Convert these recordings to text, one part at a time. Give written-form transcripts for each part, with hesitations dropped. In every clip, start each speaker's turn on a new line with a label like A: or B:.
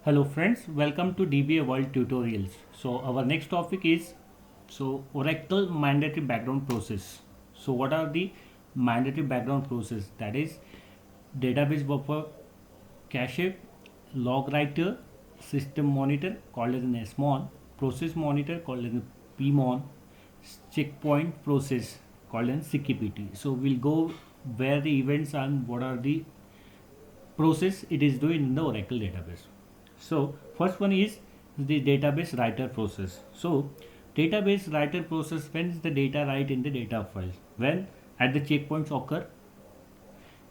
A: Hello friends, welcome to DBA World Tutorials. So our next topic is Oracle mandatory background process. So what are the mandatory background process? That is database buffer, cache, log writer, system monitor called as an SMON, process monitor called as a PMON, checkpoint process called as CKPT. So we'll go where the events are and what are the process it is doing in the Oracle database. So first one is the database writer process. So database writer process, when is the data write in the data file? When at the checkpoints occur,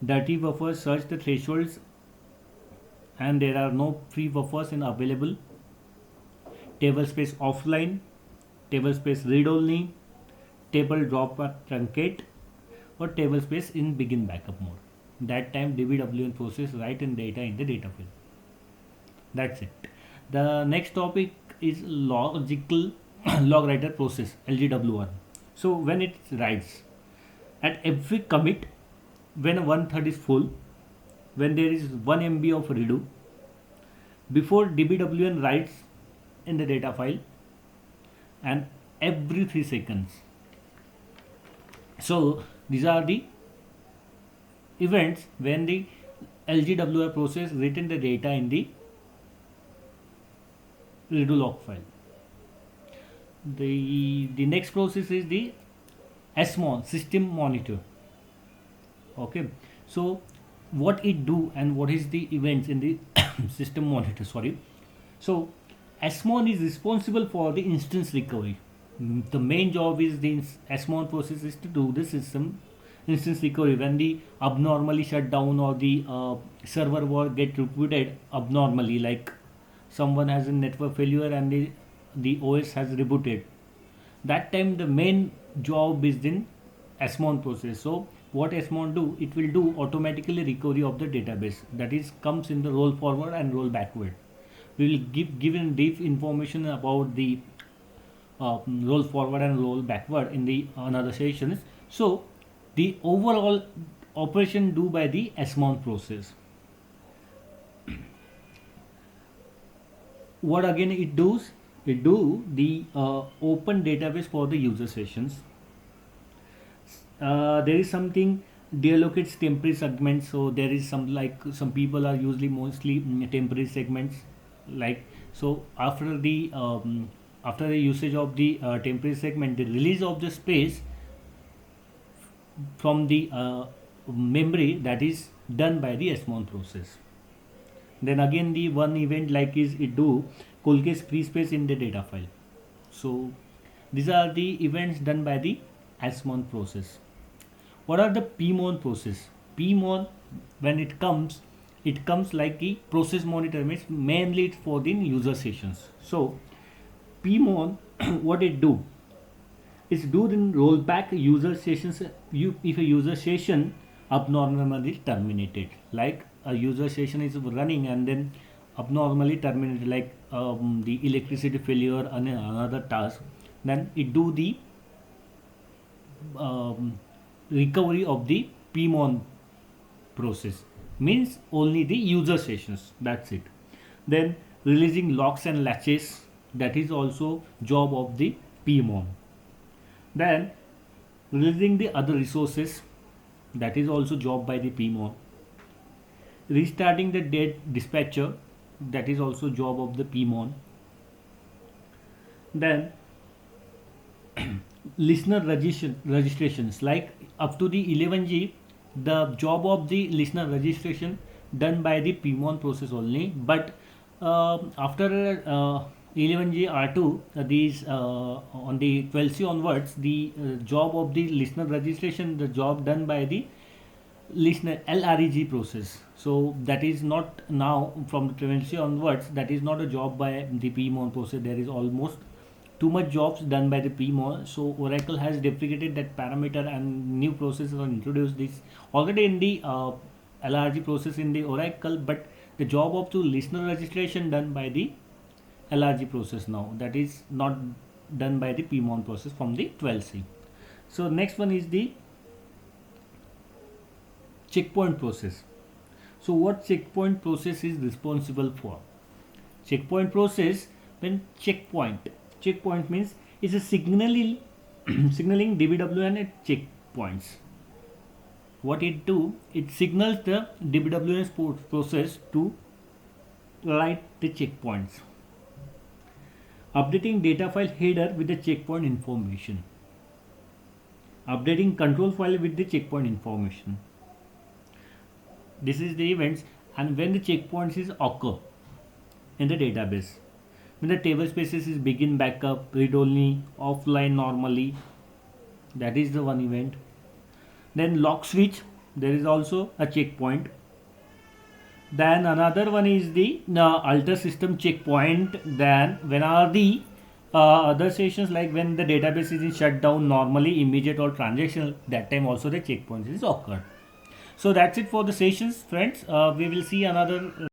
A: dirty buffers search the thresholds and there are no free buffers in available, table space offline, table space read only, table drop or truncate, or table space in begin backup mode. That time DBWN process write in data in the data file. That's it. The next topic is logical log writer process, LGW1. So when it writes at every commit, when one third is full, when there is 1 MB of redo, before DBWN writes in the data file, and every 3 seconds. So these are the events when the LGWR process written the data in the redo log file. The next process is the SMON, system monitor. Okay, so what it do and what is the events in the system monitor, sorry. So SMON is responsible for the instance recovery. The main job is the SMON process is to do the system instance recovery when the abnormally shut down or the server work get rebooted abnormally, like someone has a network failure and the OS has rebooted. That time the main job is in SMON process. So what SMON do? It will do automatically recovery of the database. That is comes in the roll forward and roll backward. We will give given deep information about the roll forward and roll backward in the another sessions. So the overall operation do by the SMON process. What again it does? It do the open database for the user sessions. There is something deallocates temporary segments. So there is some, like some people are usually mostly temporary segments, like so after the usage of the temporary segment, the release of the space from the memory, that is done by the SMON process. Then again the one event like is it do Colcase free space in the data file. So these are the events done by the SMON process. What are the PMON process? PMON, when it comes like the process monitor, means mainly it's for the user sessions. So PMON what it do? It's do then rollback user sessions. If a user session abnormally terminated, like a user session is running and then abnormally terminated, like the electricity failure and another task, then it do the recovery of the PMON process, means only the user sessions, that's it. Then releasing locks and latches, that is also job of the PMON. Then releasing the other resources, that is also job by the PMON. Restarting the dead dispatcher, that is also job of the PMON. Then listener registrations, like up to the 11G, the job of the listener registration done by the PMON process only. But after 11G R2, these on the 12C onwards, the job of the listener registration, the job done by the listener LREG process. So that is not now from the 12C onwards, that is not a job by the PMON process. There is almost too much jobs done by the PMON. So Oracle has deprecated that parameter and new processes are introduced this already in the LRG process in the Oracle, but the job of the listener registration done by the LRG process now, that is not done by the PMON process from the 12C. So next one is the checkpoint process. So what checkpoint process is responsible for? Checkpoint process, when checkpoint means is a signaling signaling DBWN at checkpoints. What it do, it signals the DBWN process to write the checkpoints, updating data file header with the checkpoint information, updating control file with the checkpoint information. This is the events and when the checkpoints is occur in the database. When the table spaces is begin backup, read only, offline normally, that is the one event. Then lock switch, there is also a checkpoint. Then another one is the alter system checkpoint. Then when are the other sessions, like when the database is in shutdown normally, immediate or transactional, that time also the checkpoint is occurred. So that's it for the sessions, friends. We will see another